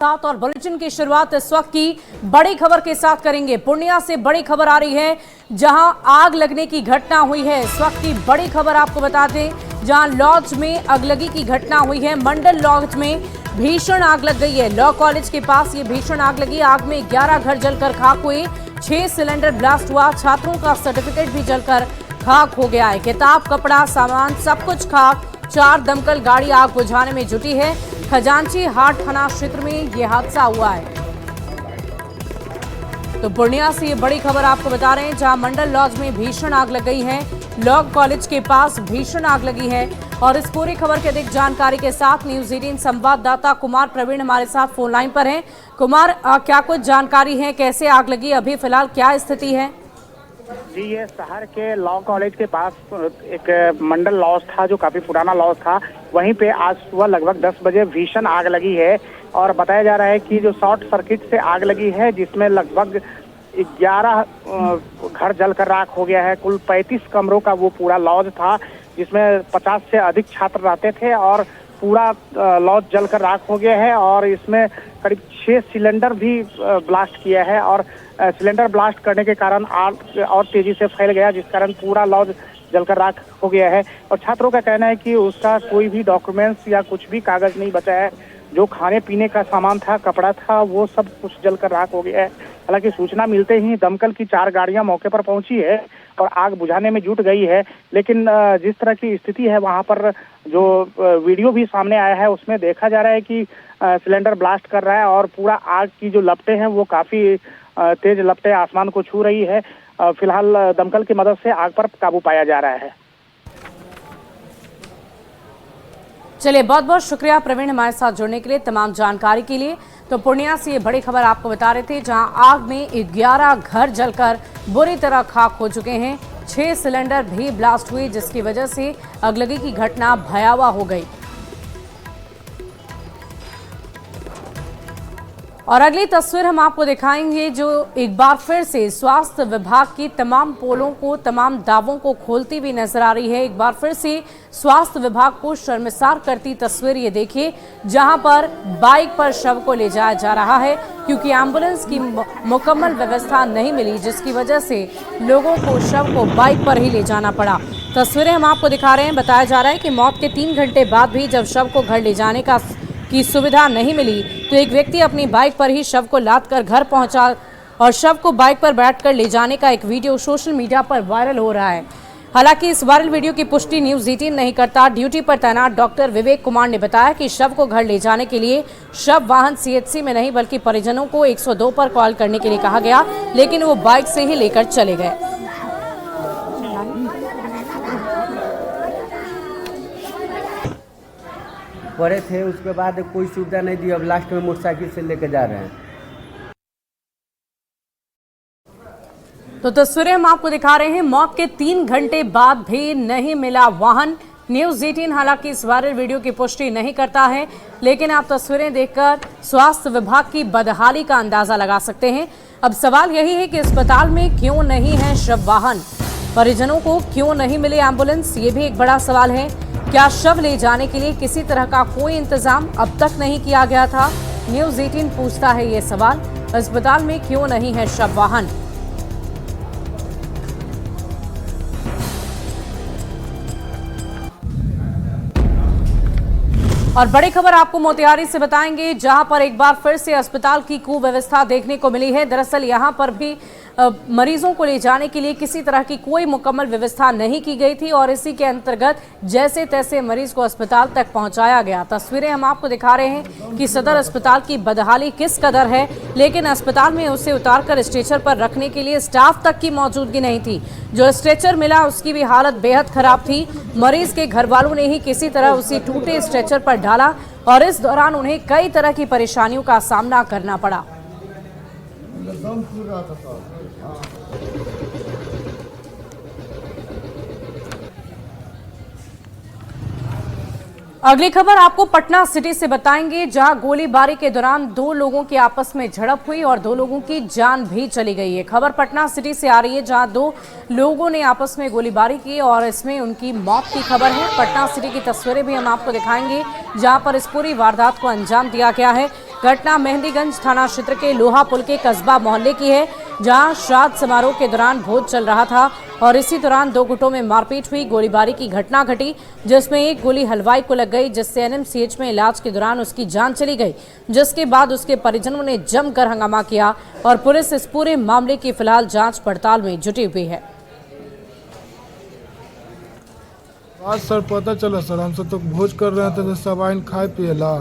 साथ और बुलेटिन की शुरुआत इस वक्त की बड़ी खबर के साथ करेंगे। पूर्णिया से बड़ी खबर आ रही है, जहां आग लगने की घटना हुई है। इस वक्त की बड़ी खबर आपको बता दें, जहां लॉज में अगलगी की घटना हुई है। मंडल लॉज में भीषण आग लग गई है। लॉ कॉलेज के पास ये भीषण आग लगी। आग में 11 घर जलकर खाक हुए, 6 सिलेंडर ब्लास्ट हुआ। छात्रों का सर्टिफिकेट भी जलकर खाक हो गया है। किताब, कपड़ा, सामान सब कुछ खाक। 4 दमकल गाड़ी आग बुझाने में जुटी है। खजांची हाट थाना क्षेत्र में यह हादसा हुआ है। तो पूर्णिया से ये बड़ी खबर आपको बता रहे हैं, जहां मंडल लॉज में भीषण आग लग गई है। लॉ कॉलेज के पास भीषण आग लगी है। और इस पूरी खबर की अधिक जानकारी के साथ न्यूज 18 संवाददाता कुमार प्रवीण हमारे साथ फोन लाइन पर हैं। कुमार, क्या कुछ जानकारी है, कैसे आग लगी, अभी फिलहाल क्या स्थिति है? जी, ये शहर के लॉ कॉलेज के पास एक मंडल लॉज था, जो काफी पुराना लॉज था। वहीं पे आज सुबह लगभग 10 बजे भीषण आग लगी है। और बताया जा रहा है कि जो शॉर्ट सर्किट से आग लगी है, जिसमें लगभग 11 घर जलकर राख हो गया है। कुल 35 कमरों का वो पूरा लॉज था, जिसमें 50 से अधिक छात्र रहते थे। और पूरा लॉज जलकर राख हो गया है। और इसमें करीब 6 सिलेंडर भी ब्लास्ट किया है। और सिलेंडर ब्लास्ट करने के कारण आग और तेजी से फैल गया, जिस कारण पूरा लॉज जलकर राख हो गया है। और छात्रों का कहना है कि उसका कोई भी डॉक्यूमेंट्स या कुछ भी कागज नहीं बचा है। जो खाने पीने का सामान था, कपड़ा था, वो सब कुछ जलकर राख हो गया है। हालांकि सूचना मिलते ही दमकल की 4 गाड़ियां मौके पर पहुंची है और आग बुझाने में जुट गई है। लेकिन जिस तरह की स्थिति है, वहां पर जो वीडियो भी सामने आया है, उसमें देखा जा रहा है कि सिलेंडर ब्लास्ट कर रहा है। और पूरा आग की जो लपटें हैं, वो काफी तेज लपटें आसमान को छू रही है। फिलहाल दमकल की मदद से आग पर काबू पाया जा रहा है। चलिए, बहुत बहुत शुक्रिया प्रवीण हमारे साथ जुड़ने के लिए, तमाम जानकारी के लिए। तो पूर्णिया से ये बड़ी खबर आपको बता रहे थे, जहां आग में 11 घर जलकर बुरी तरह खाक हो चुके हैं। 6 सिलेंडर भी ब्लास्ट हुए, जिसकी वजह से अगलगी की घटना भयावह हो गई। और अगली तस्वीर हम आपको दिखाएंगे, जो एक बार फिर से स्वास्थ्य विभाग की तमाम पोलों को, तमाम दावों को खोलती हुई नजर आ रही है। एक बार फिर से स्वास्थ्य विभाग को शर्मसार करती तस्वीर ये देखिए, जहां पर बाइक पर शव को ले जाया जा रहा है, क्योंकि एम्बुलेंस की मुकम्मल व्यवस्था नहीं मिली, जिसकी वजह से लोगों को शव को बाइक पर ही ले जाना पड़ा। तस्वीरें हम आपको दिखा रहे हैं। बताया जा रहा है कि मौत के 3 घंटे बाद भी जब शव को घर ले जाने की सुविधा नहीं मिली, तो एक व्यक्ति अपनी बाइक पर ही शव को लादकर घर पहुंचा और शव को बाइक पर बैठकर ले जाने का एक वीडियो सोशल मीडिया पर वायरल हो रहा है। हालांकि इस वायरल वीडियो की पुष्टि न्यूज 18 नहीं करता। ड्यूटी पर तैनात डॉक्टर विवेक कुमार ने बताया कि शव को घर ले जाने के लिए शव वाहन सीएचसी में नहीं, बल्कि परिजनों को 102 पर कॉल करने के लिए कहा गया, लेकिन वो बाइक से ही लेकर चले गए। पड़े थे, उसके बाद कोई सुविधा नहीं दी। अब लास्ट में मोटरसाइकिल से लेके जा रहे हैं। तो तस्वीरें हम आपको दिखा रहे हैं। मौत के 3 घंटे बाद भी नहीं मिला वाहन। न्यूज 18 हालांकि इस वायरल वीडियो की पुष्टि नहीं करता है, लेकिन आप तस्वीरें देखकर स्वास्थ्य विभाग की बदहाली का अंदाजा लगा सकते हैं। अब सवाल यही है कि अस्पताल में क्यों नहीं है शव वाहन, परिजनों को क्यों नहीं मिली एम्बुलेंस, ये भी एक बड़ा सवाल है। क्या शव ले जाने के लिए किसी तरह का कोई इंतजाम अब तक नहीं किया गया था? न्यूज 18 पूछता है ये सवाल, अस्पताल में क्यों नहीं है शव वाहन। और बड़ी खबर आपको मोतिहारी से बताएंगे, जहां पर एक बार फिर से अस्पताल की कुव्यवस्था देखने को मिली है। दरअसल यहां पर भी मरीजों को ले जाने के लिए किसी तरह की कोई मुकम्मल व्यवस्था नहीं की गई थी, और इसी के अंतर्गत जैसे तैसे मरीज को अस्पताल तक पहुंचाया गया। तस्वीरें हम आपको दिखा रहे हैं कि सदर अस्पताल की बदहाली किस कदर है, लेकिन अस्पताल में उसे उतारकर स्ट्रेचर पर रखने के लिए स्टाफ तक की मौजूदगी नहीं थी। जो स्ट्रेचर मिला, उसकी भी हालत बेहद खराब थी। मरीज के घर वालों ने ही किसी तरह उसे टूटे स्ट्रेचर पर डाला, और इस दौरान उन्हें कई तरह की परेशानियों का सामना करना पड़ा। अगली खबर आपको पटना सिटी से बताएंगे, जहां गोलीबारी के दौरान 2 लोगों की आपस में झड़प हुई और 2 लोगों की जान भी चली गई है। खबर पटना सिटी से आ रही है, जहां 2 लोगों ने आपस में गोलीबारी की और इसमें उनकी मौत की खबर है। पटना सिटी की तस्वीरें भी हम आपको दिखाएंगे, जहां पर इस पूरी वारदात को अंजाम दिया गया है। घटना मेहंदीगंज थाना क्षेत्र के लोहा पुल के कस्बा मोहल्ले की है, जहां श्राद्ध समारोह के दौरान भोज चल रहा था और इसी दौरान दो गुटों में मारपीट हुई। गोलीबारी की घटना घटी, जिसमें एक गोली हलवाई को लग गई, जिससे एनएमसीएच में इलाज के दौरान उसकी जान चली गई, जिसके बाद उसके परिजनों ने जमकर हंगामा किया और पुलिस इस पूरे मामले की फिलहाल जांच पड़ताल में जुटी हुई है। आज सर पता चला सर, हम सब तो भोज कर रहे थे तो सब आइन खाए पिए ला,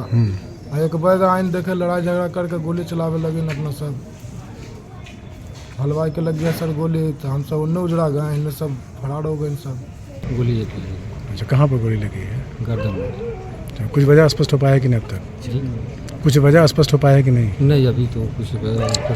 एक बैग आइन देखे लड़ाई झगड़ा करके गोली चलावे लगे अपना सब हलवाई के लग गया सर गोली, तो हम सब उन्हें उजड़ा गए, इन्हें सब फरार हो गए सब। गोली अच्छा, कहाँ पर गोली लगी है? गर्दन में। कुछ वजह स्पष्ट हो पाया कि नहीं अब तक? कुछ वजह स्पष्ट हो पाया कि नहीं? नहीं, अभी तो कुछ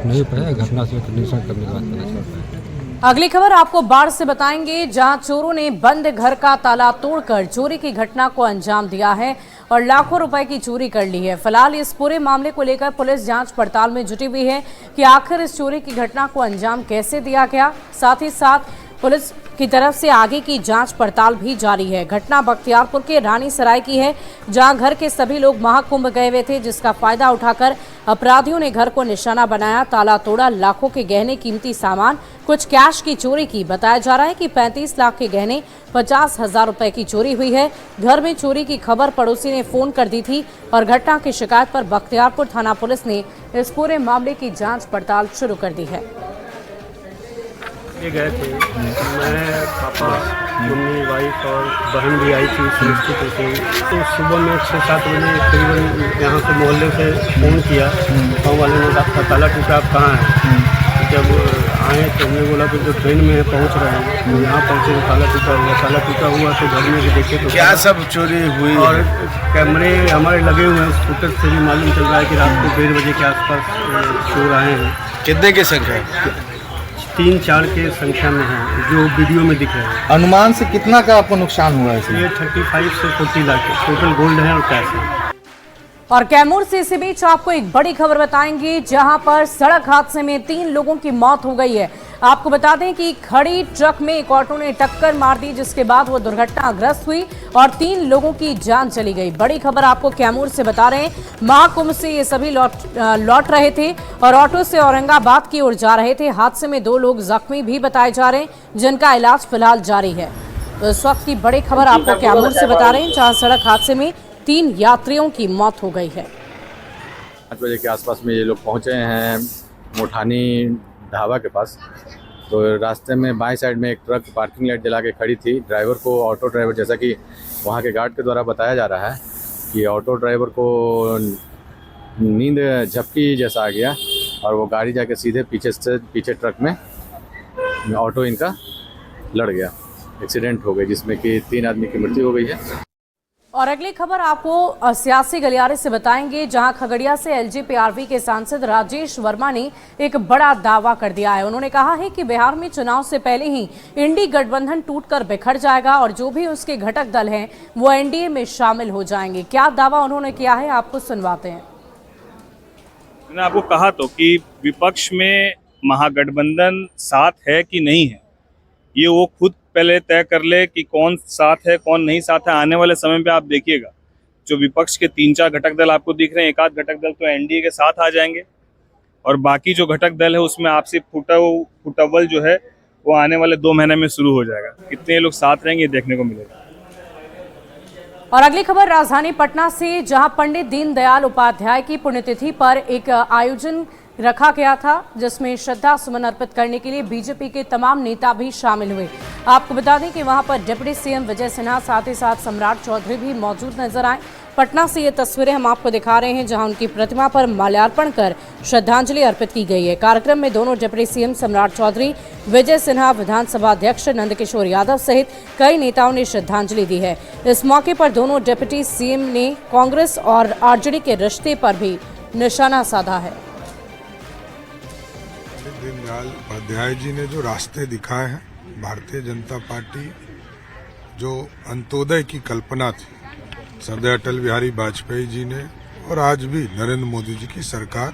नहीं पाया। घटना से निरीक्षण करने के बाद पता चल पाया। अगली खबर आपको बाढ़ से बताएंगे, जहां चोरों ने बंद घर का ताला तोड़कर चोरी की घटना को अंजाम दिया है और लाखों रुपए की चोरी कर ली है। फिलहाल इस पूरे मामले को लेकर पुलिस जांच पड़ताल में जुटी हुई है कि आखिर इस चोरी की घटना को अंजाम कैसे दिया गया। साथ ही साथ पुलिस की तरफ से आगे की जांच पड़ताल भी जारी है। घटना बख्तियारपुर के रानी सराय की है, जहां घर के सभी लोग महाकुंभ गए हुए थे, जिसका फायदा उठाकर अपराधियों ने घर को निशाना बनाया, ताला तोड़ा, लाखों के गहने, कीमती सामान, कुछ कैश की चोरी की। बताया जा रहा है कि 35 लाख के गहने, 50,000 रुपए की चोरी हुई है। घर में चोरी की खबर पड़ोसी ने फोन कर दी थी और घटना की शिकायत पर बख्तियारपुर थाना पुलिस ने इस पूरे मामले की जाँच पड़ताल शुरू कर दी है। गए थे, मैं, पापा, मम्मी, वाइफ और बहन भी आई थी समस्तीपुर से। तो सुबह में 6-7 बजे करीबन यहाँ से मोहल्ले से फ़ोन किया, गाँव वाले ने आपका ताला टूटा, आप कहाँ हैं? जब आए तो हमने बोला कि जो ट्रेन में पहुँच रहे हैं, तो यहाँ पहुँचे तो ताला टूटा हुआ तो घर में भी देखे तो क्या सब चोरी हुई और कैमरे हमारे लगे हुए हैं। फुटेज से भी मालूम चल रहा है कि रात को 1:30 बजे के आसपास चोर आए हैं। कितने की संख्या? 3-4 के संख्या में है जो वीडियो में दिख रहे हैं। अनुमान से कितना का आपको नुकसान हुआ है इसमें? ये 35 से 40 लाख टोटल गोल्ड है और कैश है। और कैमूर से इसी बीच आपको एक बड़ी खबर बताएंगे, जहां पर सड़क हादसे में 3 लोगों की मौत हो गई है। आपको बता दें कि खड़ी ट्रक में एक ऑटो ने टक्कर मार दी, जिसके बाद वो दुर्घटनाग्रस्त हुई और 3 लोगों की जान चली गई। बड़ी खबर आपको कैमूर से बता रहे हैं। महाकुंभ से ये सभी लौट रहे थे और ऑटो से औरंगाबाद की ओर जा रहे थे। हादसे में 2 लोग जख्मी भी बताए जा रहे हैं, जिनका इलाज फिलहाल जारी है। तो इस वक्त की बड़ी खबर आपको कैमूर से बता रहे हैं, जहां सड़क हादसे में 3 यात्रियों की मौत हो गई है। 5 बजे के आसपास में ये लोग पहुंचे हैं मोठानी ढाबा के पास। तो रास्ते में बाएं साइड में एक ट्रक पार्किंग लाइट जला के खड़ी थी। ड्राइवर को, ऑटो ड्राइवर, जैसा कि वहां के गार्ड के द्वारा बताया जा रहा है कि ऑटो ड्राइवर को नींद झपकी जैसा आ गया और वो गाड़ी जाके सीधे पीछे ट्रक में ऑटो इनका लड़ गया। एक्सीडेंट हो गई, जिसमें कि 3 आदमी की मृत्यु हो गई है। और अगली खबर आपको सियासी गलियारे से बताएंगे, जहां खगड़िया से एलजेपीआरवी के सांसद राजेश वर्मा ने एक बड़ा दावा कर दिया है। उन्होंने कहा है कि बिहार में चुनाव से पहले ही इंडी गठबंधन टूटकर बिखर जाएगा और जो भी उसके घटक दल हैं वो एनडीए में शामिल हो जाएंगे। क्या दावा उन्होंने किया है, आपको सुनवाते हैं। मैंने आपको कहा तो कि विपक्ष में महागठबंधन साथ है कि नहीं है, ये वो खुद पहले तय कर ले कि कौन साथ है कौन नहीं साथ है। आने वाले समय पे आप देखिएगा जो विपक्ष के 3-4 घटक दल आपको दिख रहे हैं, 1-8 घटक दल तो एनडीए के साथ आ जाएंगे और बाकी जो घटक दल है उसमें आपसी फुटअव्वल जो है वो आने वाले 2 महीने में शुरू हो जाएगा। कितने लोग साथ रहेंगे देखने को मिलेगा। और अगली खबर राजधानी पटना से, जहां पंडित दीनदयाल उपाध्याय की पुण्यतिथि पर एक आयोजन रखा गया था, जिसमें श्रद्धा सुमन अर्पित करने के लिए बीजेपी के तमाम नेता भी शामिल हुए। आपको बता दें कि वहां पर डिप्टी सीएम विजय सिन्हा, साथ ही साथ सम्राट चौधरी भी मौजूद नजर आए। पटना से ये तस्वीरें हम आपको दिखा रहे हैं, जहां उनकी प्रतिमा पर माल्यार्पण कर श्रद्धांजलि अर्पित की गई है। कार्यक्रम में दोनों डिप्टी सीएम सम्राट चौधरी, विजय सिन्हा, विधानसभा अध्यक्ष नंदकिशोर यादव सहित कई नेताओं ने श्रद्धांजलि दी है। इस मौके पर दोनों डिप्टी सीएम ने कांग्रेस और आरजेडी के रिश्ते पर भी निशाना साधा है। दीनदयाल उपाध्याय जी ने जो रास्ते दिखाए हैं, भारतीय जनता पार्टी जो अंत्योदय की कल्पना थी सरदार अटल बिहारी वाजपेयी जी ने, और आज भी नरेंद्र मोदी जी की सरकार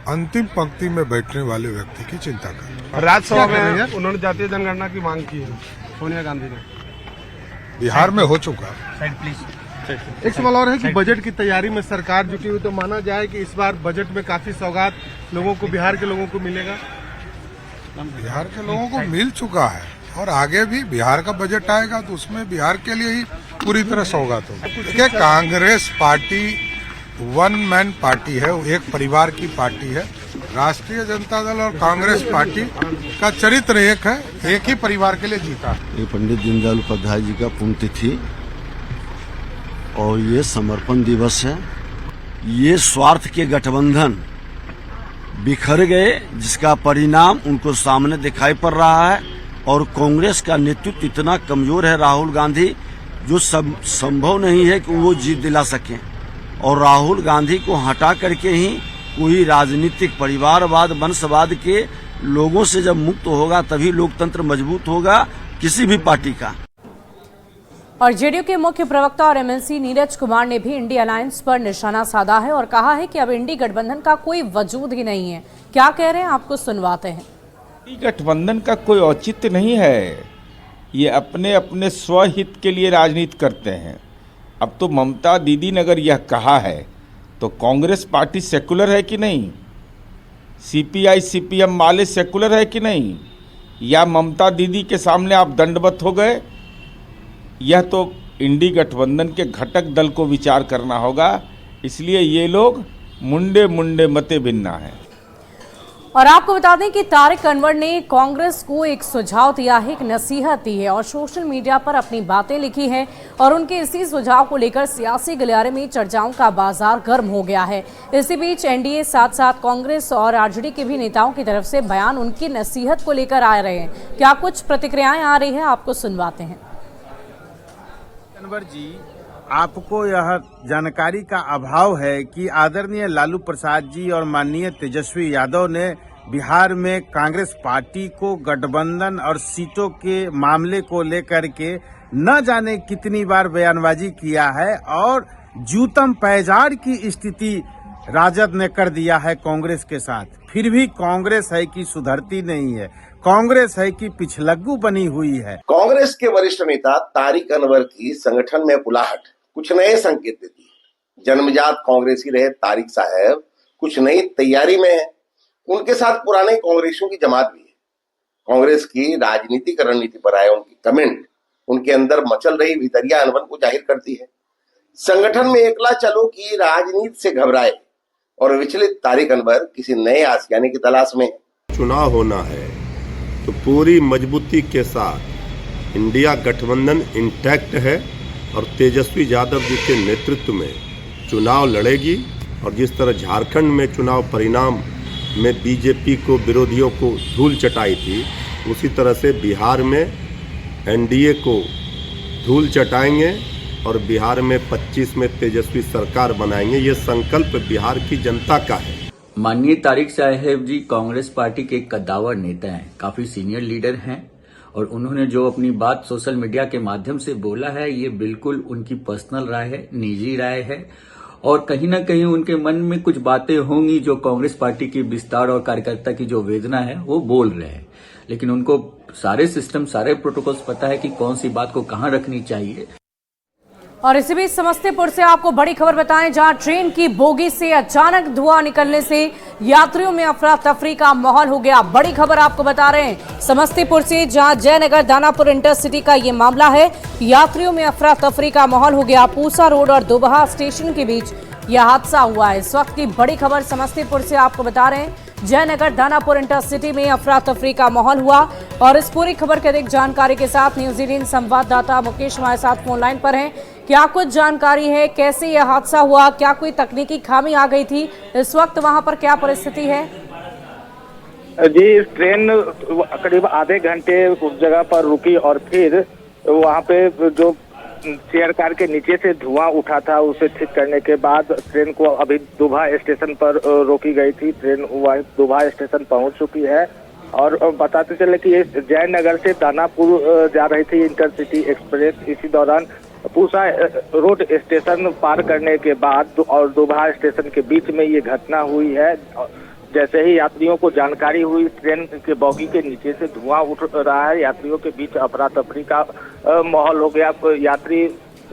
अंतिम पंक्ति में बैठने वाले व्यक्ति की चिंता कर रही है। राज्यसभा में उन्होंने जातीय जनगणना की मांग की है सोनिया गांधी ने। बिहार में हो चुका, एक सवाल और है कि बजट की तैयारी में सरकार जुटी हुई, तो माना जाए कि इस बार बजट में काफी सौगात लोगों को, बिहार के लोगों को मिलेगा। बिहार के लोगों को मिल चुका है और आगे भी बिहार का बजट आएगा तो उसमें बिहार के लिए ही पूरी तरह सौगात होगी। देखिए, Congress party one man party है, वो एक परिवार की पार्टी है। राष्ट्रीय जनता दल और कांग्रेस पार्टी का चरित्र एक है, एक ही परिवार के लिए जीता। ये पंडित दीनदयाल उपाध्याय जी का पुण्यतिथि और ये समर्पण दिवस है। ये स्वार्थ के गठबंधन बिखर गए, जिसका परिणाम उनको सामने दिखाई पड़ रहा है। और कांग्रेस का नेतृत्व इतना कमजोर है, राहुल गांधी, जो संभव नहीं है कि वो जीत दिला सकें। और राहुल गांधी को हटा करके ही कोई राजनीतिक परिवारवाद, वंशवाद के लोगों से जब मुक्त होगा तभी लोकतंत्र मजबूत होगा किसी भी पार्टी का। और जेडीयू के मुख्य प्रवक्ता और एमएलसी नीरज कुमार ने भी इंडी अलायंस पर निशाना साधा है और कहा है कि अब इंडी गठबंधन का कोई वजूद ही नहीं है। क्या कह रहे हैं, आपको सुनवाते हैं। इंडी गठबंधन का कोई औचित्य नहीं है, ये अपने अपने स्वहित के लिए राजनीति करते हैं। अब तो ममता दीदी ने अगर यह कहा है तो कांग्रेस पार्टी सेकुलर है कि नहीं, सीपीआई सीपीएम वाले सेकुलर है कि नहीं, या ममता दीदी के सामने आप दंडवत हो गए? यह तो इंडी गठबंधन के घटक दल को विचार करना होगा। इसलिए ये लोग मुंडे मुंडे मते भिन्ना है। और आपको बता दें कि तारिक अनवर ने कांग्रेस को एक सुझाव दिया है, एक नसीहत दी है और सोशल मीडिया पर अपनी बातें लिखी हैं और उनके इसी सुझाव को लेकर सियासी गलियारे में चर्चाओं का बाजार गर्म हो गया है। इसी बीच एनडीए साथ साथ कांग्रेस और आरजेडी के भी नेताओं की तरफ से बयान उनकी नसीहत को लेकर आ रहे हैं। क्या कुछ प्रतिक्रियाएं आ रही है, आपको सुनवाते हैं। अनवर जी, आपको यह जानकारी का अभाव है कि आदरणीय लालू प्रसाद जी और माननीय तेजस्वी यादव ने बिहार में कांग्रेस पार्टी को गठबंधन और सीटों के मामले को लेकर के न जाने कितनी बार बयानबाजी किया है और जूतम पैजाड़ की स्थिति राजद ने कर दिया है कांग्रेस के साथ। फिर भी कांग्रेस है कि सुधरती नहीं है, कांग्रेस है कि पिछलग्गू बनी हुई है। कांग्रेस के वरिष्ठ नेता तारिक अनवर की संगठन में बुलाहट कुछ नए संकेत देती है। जन्मजात कांग्रेसी रहे तारिक साहब कुछ नई तैयारी में है। उनके साथ पुराने कांग्रेसियों की जमात भी है। कांग्रेस की राजनीतिक रणनीति पर आए उनकी कमेंट उनके अंदर मचल रही भीतरिया अनबन को जाहिर करती है। संगठन में एकला चलो की राजनीति से घबराए और विचलित तारिक अनवर किसी नए आशियाने की तलाश में। चुनाव होना है तो पूरी मजबूती के साथ इंडिया गठबंधन इंटैक्ट है और तेजस्वी यादव जी के नेतृत्व में चुनाव लड़ेगी। और जिस तरह झारखंड में चुनाव परिणाम में बीजेपी को, विरोधियों को धूल चटाई थी, उसी तरह से बिहार में एनडीए को धूल चटाएंगे और बिहार में 25 में तेजस्वी सरकार बनाएंगे। ये संकल्प बिहार की जनता का है। माननीय तारिक साहब जी कांग्रेस पार्टी के कद्दावर नेता हैं, काफी सीनियर लीडर हैं और उन्होंने जो अपनी बात सोशल मीडिया के माध्यम से बोला है, ये बिल्कुल उनकी पर्सनल राय है, निजी राय है और कहीं ना कहीं उनके मन में कुछ बातें होंगी जो कांग्रेस पार्टी की विस्तार और कार्यकर्ता की जो वेदना है वो बोल रहे हैं। लेकिन उनको सारे सिस्टम, सारे प्रोटोकॉल्स पता है कि कौन सी बात को कहाँ रखनी चाहिए। और इसी बीच समस्तीपुर से आपको बड़ी खबर बताएं, जहां ट्रेन की बोगी से अचानक धुआं निकलने से यात्रियों में अफरा तफरी का माहौल हो गया। बड़ी खबर आपको बता रहे हैं समस्तीपुर से, जहां जयनगर दानापुर इंटरसिटी का ये मामला है। यात्रियों में अफरा तफरी का माहौल हो गया। पूसा रोड और दोबहा स्टेशन के बीच यह हादसा हुआ है। इस वक्त की बड़ी खबर समस्तीपुर से आपको बता रहे हैं, जयनगर दानापुर इंटरसिटी में अफरा तफरी का माहौल हुआ। और इस पूरी खबर के अधिक जानकारी के साथ न्यूज 18 संवाददाता मुकेश हमारे साथ फोन लाइन पर हैं। क्या कुछ जानकारी है, कैसे यह हादसा हुआ, क्या कोई तकनीकी खामी आ गई थी, इस वक्त वहां पर क्या परिस्थिति है? जी, ट्रेन करीब आधे घंटे उस जगह पर रुकी और फिर वहां पे जो चेयर कार के नीचे से धुआं उठा था उसे ठीक करने के बाद ट्रेन को अभी दोबहा स्टेशन पर रोकी गई थी। ट्रेन दोबहा स्टेशन पहुंच चुकी है और बताते चले कि ये जयनगर से दानापुर जा रही थी इंटरसिटी एक्सप्रेस। इसी दौरान पूसा रोड स्टेशन पार करने के बाद और दोबहा स्टेशन के बीच में ये घटना हुई है। जैसे ही यात्रियों को जानकारी हुई, ट्रेन के बॉगी के नीचे से धुआं उठ रहा है, यात्रियों के बीच अफरा तफरी का माहौल हो गया। यात्री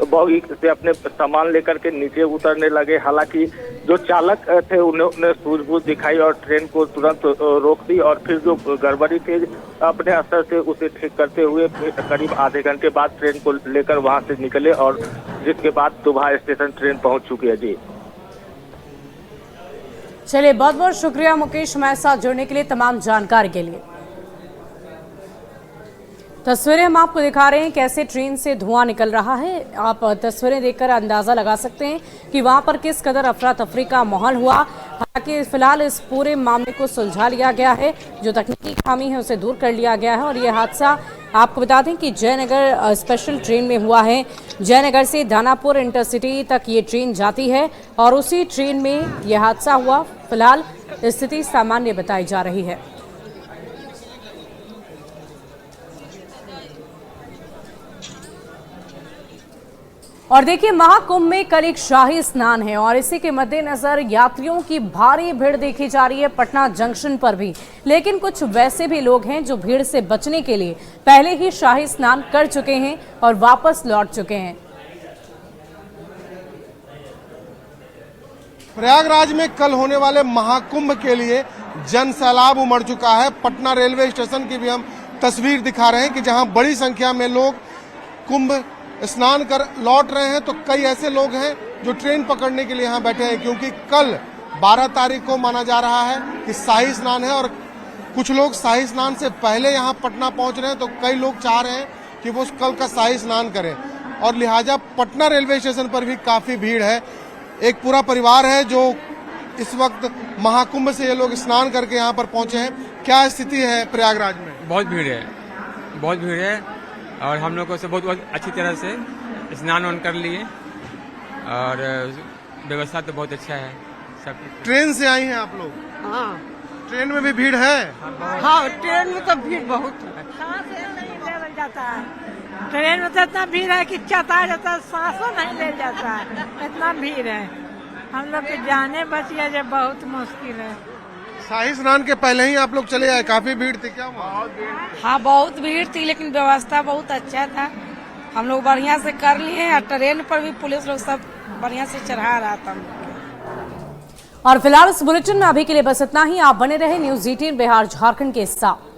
बॉगी से अपने सामान लेकर के नीचे उतरने लगे। हालांकि जो चालक थे उन्होंने सूझबूझ दिखाई और ट्रेन को तुरंत रोक दी और फिर जो गड़बड़ी थी अपने स्तर से उसे ठीक करते हुए करीब आधे घंटे बाद ट्रेन को लेकर वहां से निकले और जिसके बाद दुबहा स्टेशन ट्रेन पहुंच चुकी है। जी चलिए, बहुत बहुत शुक्रिया मुकेश हमारे साथ जुड़ने के लिए, तमाम जानकारी के लिए। तस्वीरें हम आपको दिखा रहे हैं कैसे ट्रेन से धुआं निकल रहा है। आप तस्वीरें देखकर अंदाजा लगा सकते हैं कि वहां पर किस कदर अफरा तफरी का माहौल हुआ। हालांकि फिलहाल इस पूरे मामले को सुलझा लिया गया है, जो तकनीकी खामी है उसे दूर कर लिया गया है। और ये हादसा आपको बता दें कि जयनगर स्पेशल ट्रेन में हुआ है। जयनगर से दानापुर इंटरसिटी तक ये ट्रेन जाती है और उसी ट्रेन में यह हादसा हुआ। फिलहाल स्थिति सामान्य बताई जा रही है। और देखिए, महाकुंभ में कल एक शाही स्नान है और इसी के मद्देनजर यात्रियों की भारी भीड़ देखी जा रही है पटना जंक्शन पर भी। लेकिन कुछ वैसे भी लोग हैं जो भीड़ से बचने के लिए पहले ही शाही स्नान कर चुके हैं और वापस लौट चुके हैं। प्रयागराज में कल होने वाले महाकुंभ के लिए जन सैलाब उमड़ चुका है। पटना रेलवे स्टेशन की भी हम तस्वीर दिखा रहे हैं कि जहां बड़ी संख्या में लोग कुंभ स्नान कर लौट रहे हैं, तो कई ऐसे लोग हैं जो ट्रेन पकड़ने के लिए यहाँ बैठे हैं, क्योंकि कल 12 तारीख को माना जा रहा है कि शाही स्नान है और कुछ लोग शाही स्नान से पहले यहाँ पटना पहुंच रहे हैं। तो कई लोग चाह रहे हैं कि वो कल का शाही स्नान करें और लिहाजा पटना रेलवे स्टेशन पर भी काफी भीड़ है। एक पूरा परिवार है जो इस वक्त महाकुंभ से ये लोग स्नान करके यहाँ पर पहुंचे हैं। क्या स्थिति है प्रयागराज में? बहुत भीड़ है, बहुत भीड़ है और हम लोगों से बहुत अच्छी तरह से स्नान वान कर लिए और व्यवस्था तो बहुत अच्छा है सब। ट्रेन से आई हैं आप लोग? हाँ। ट्रेन में भी भीड़ है? हाँ, ट्रेन में तो भीड़ बहुत है। सांस नहीं ले जाता है ट्रेन में, तो इतना भीड़ है कि चता जाता है, सांस नहीं ले जाता है, इतना भीड़ है। हम लोग के जाने बच गया जब बहुत मुश्किल है। शाही स्नान के पहले ही आप लोग चले आए, काफी भीड़ थी क्या? हाँ, बहुत भीड़ थी लेकिन व्यवस्था बहुत अच्छा था। हम लोग बढ़िया से कर लिए और ट्रेन पर भी पुलिस लोग सब बढ़िया से चढ़ा रहा था। और फिलहाल इस बुलेटिन में अभी के लिए बस इतना ही। आप बने रहे न्यूज़ 18 बिहार झारखंड के साथ।